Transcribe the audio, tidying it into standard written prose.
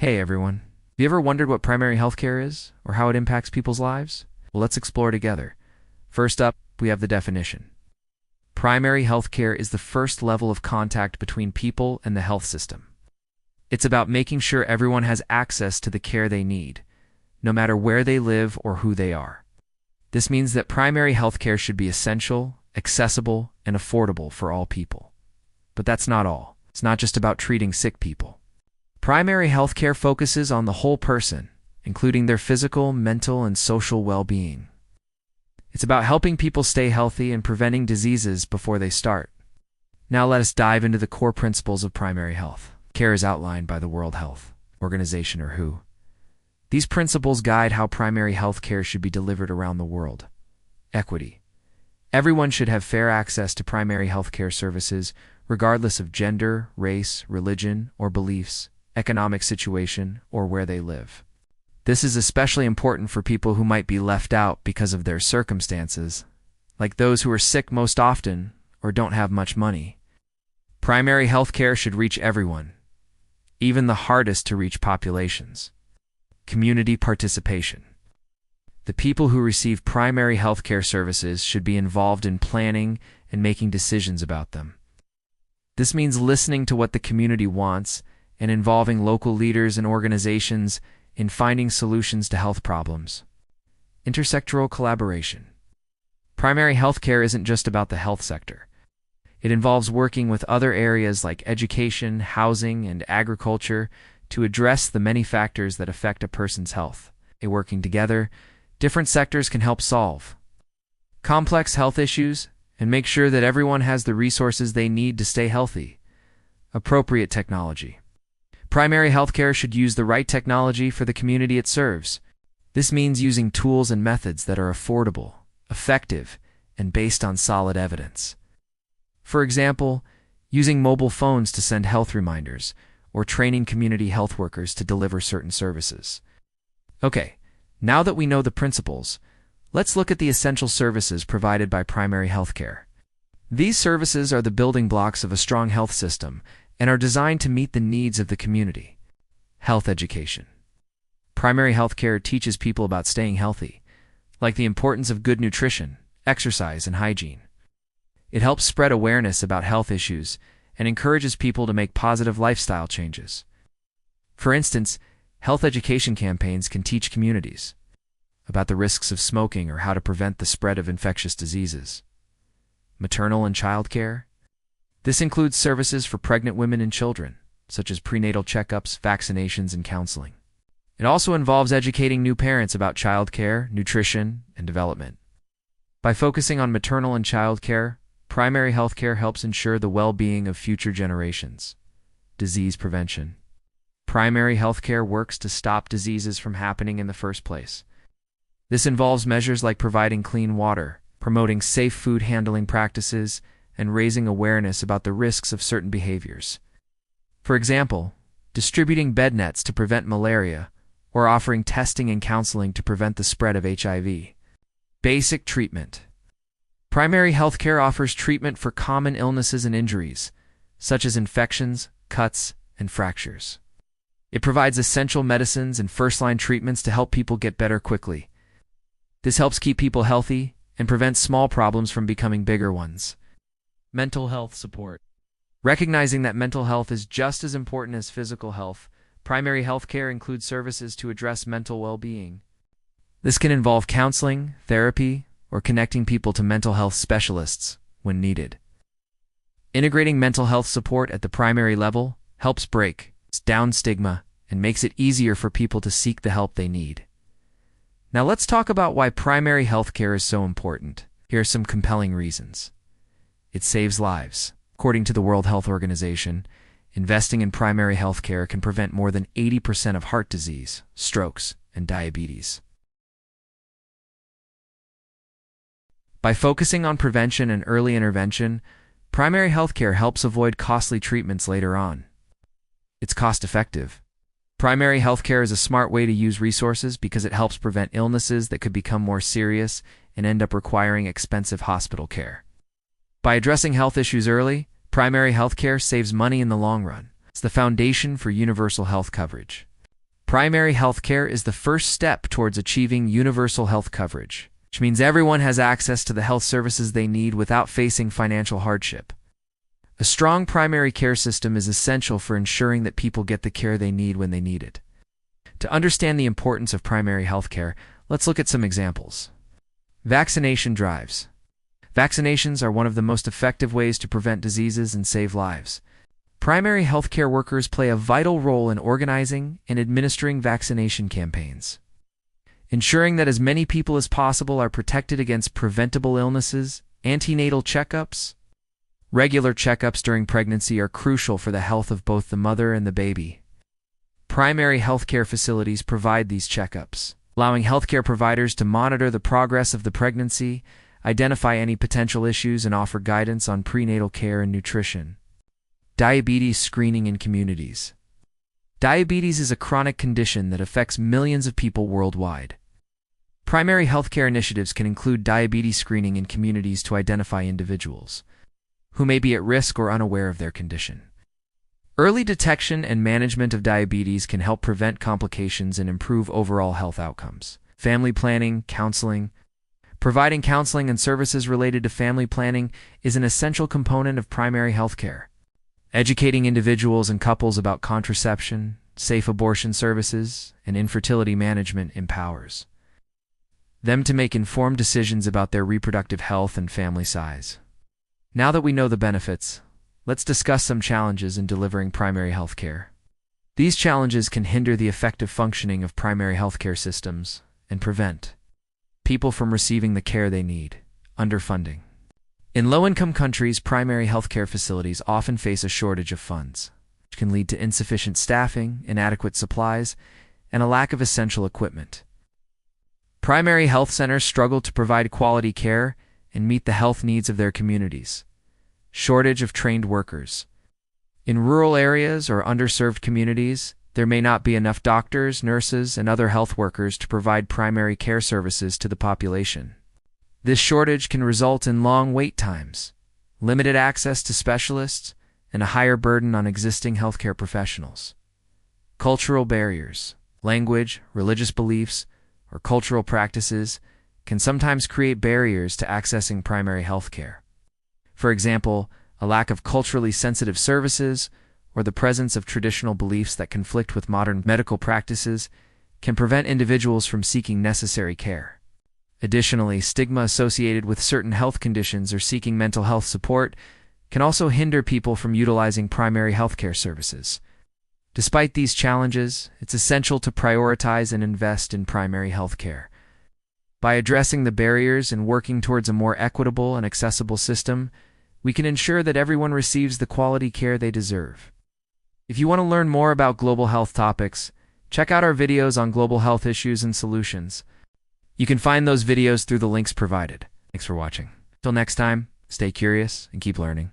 Hey everyone. Have you ever wondered what primary healthcare is, or how it impacts people's lives? Well, let's explore together. First up, we have the definition. Primary healthcare is the first level of contact between people and the health system. It's about making sure everyone has access to the care they need, no matter where they live or who they are. This means that primary healthcare should be essential, accessible, and affordable for all people. But that's not all. It's not just about treating sick people. Primary healthcare focuses on the whole person, including their physical, mental, and social well-being. It's about helping people stay healthy and preventing diseases before they start. Now let us dive into the core principles of primary health care as outlined by the World Health Organization, or WHO. These principles guide how primary health care should be delivered around the world. Equity. Everyone should have fair access to primary health care services, regardless of gender, race, religion, or beliefs, economic situation, or where they live. This is especially important for people who might be left out because of their circumstances, like those who are sick most often or don't have much money. Primary health care should reach everyone, even the hardest to reach populations. Community participation. The people who receive primary health care services should be involved in planning and making decisions about them. This means listening to what the community wants and involving local leaders and organizations in finding solutions to health problems. Intersectoral collaboration. Primary health care isn't just about the health sector. It involves working with other areas like education, housing, and agriculture to address the many factors that affect a person's health. By working together, different sectors can help solve complex health issues and make sure that everyone has the resources they need to stay healthy. Appropriate technology. Primary healthcare should use the right technology for the community it serves. This means using tools and methods that are affordable, effective, and based on solid evidence. For example, using mobile phones to send health reminders, or training community health workers to deliver certain services. Okay, now that we know the principles, let's look at the essential services provided by primary healthcare. These services are the building blocks of a strong health system and are designed to meet the needs of the community. Health education. Primary healthcare teaches people about staying healthy, like the importance of good nutrition, exercise, and hygiene. It helps spread awareness about health issues and encourages people to make positive lifestyle changes. For instance, health education campaigns can teach communities about the risks of smoking or how to prevent the spread of infectious diseases. Maternal and child care. This includes services for pregnant women and children, such as prenatal checkups, vaccinations, and counseling. It also involves educating new parents about child care, nutrition, and development. By focusing on maternal and child care, primary health care helps ensure the well-being of future generations. Disease prevention. Primary health care works to stop diseases from happening in the first place. This involves measures like providing clean water, promoting safe food handling practices, and raising awareness about the risks of certain behaviors. For example, distributing bed nets to prevent malaria, or offering testing and counseling to prevent the spread of HIV. Basic treatment. Primary health care offers treatment for common illnesses and injuries, such as infections, cuts, and fractures. It provides essential medicines and first-line treatments to help people get better quickly. This helps keep people healthy and prevents small problems from becoming bigger ones. Mental health support. Recognizing that mental health is just as important as physical health, primary health care includes services to address mental well-being. This can involve counseling, therapy, or connecting people to mental health specialists when needed. Integrating mental health support at the primary level helps break down stigma and makes it easier for people to seek the help they need. Now let's talk about why primary health care is so important. Here are some compelling reasons. It saves lives. According to the World Health Organization, investing in primary health care can prevent more than 80% of heart disease, strokes, and diabetes. By focusing on prevention and early intervention, primary health care helps avoid costly treatments later on. It's cost-effective. Primary health care is a smart way to use resources because it helps prevent illnesses that could become more serious and end up requiring expensive hospital care. By addressing health issues early, primary health care saves money in the long run. It's the foundation for universal health coverage. Primary health care is the first step towards achieving universal health coverage, which means everyone has access to the health services they need without facing financial hardship. A strong primary care system is essential for ensuring that people get the care they need when they need it. To understand the importance of primary health care, let's look at some examples. Vaccination drives. Vaccinations are one of the most effective ways to prevent diseases and save lives. Primary healthcare workers play a vital role in organizing and administering vaccination campaigns, ensuring that as many people as possible are protected against preventable illnesses. Antenatal checkups. Regular checkups during pregnancy are crucial for the health of both the mother and the baby. Primary healthcare facilities provide these checkups, allowing healthcare providers to monitor the progress of the pregnancy, identify any potential issues, and offer guidance on prenatal care and nutrition. Diabetes screening in communities. Diabetes is a chronic condition that affects millions of people worldwide. Primary healthcare initiatives can include diabetes screening in communities to identify individuals who may be at risk or unaware of their condition. Early detection and management of diabetes can help prevent complications and improve overall health outcomes. Family planning, counseling. Providing counseling and services related to family planning is an essential component of primary healthcare. Educating individuals and couples about contraception, safe abortion services, and infertility management empowers them to make informed decisions about their reproductive health and family size. Now that we know the benefits, let's discuss some challenges in delivering primary health care. These challenges can hinder the effective functioning of primary healthcare systems and prevent people from receiving the care they need. Underfunding. In low-income countries, primary healthcare facilities often face a shortage of funds, which can lead to insufficient staffing, inadequate supplies, and a lack of essential equipment. Primary health centers struggle to provide quality care and meet the health needs of their communities. Shortage of trained workers. In rural areas or underserved communities, there may not be enough doctors, nurses, and other health workers to provide primary care services to the population. This shortage can result in long wait times, limited access to specialists, and a higher burden on existing healthcare professionals. Cultural barriers. Language, religious beliefs, or cultural practices can sometimes create barriers to accessing primary health care. For example, a lack of culturally sensitive services or the presence of traditional beliefs that conflict with modern medical practices can prevent individuals from seeking necessary care. Additionally, stigma associated with certain health conditions or seeking mental health support can also hinder people from utilizing primary healthcare services. Despite these challenges, it's essential to prioritize and invest in primary healthcare. By addressing the barriers and working towards a more equitable and accessible system, we can ensure that everyone receives the quality care they deserve. If you want to learn more about global health topics, check out our videos on global health issues and solutions. You can find those videos through the links provided. Thanks for watching. Till next time, stay curious and keep learning.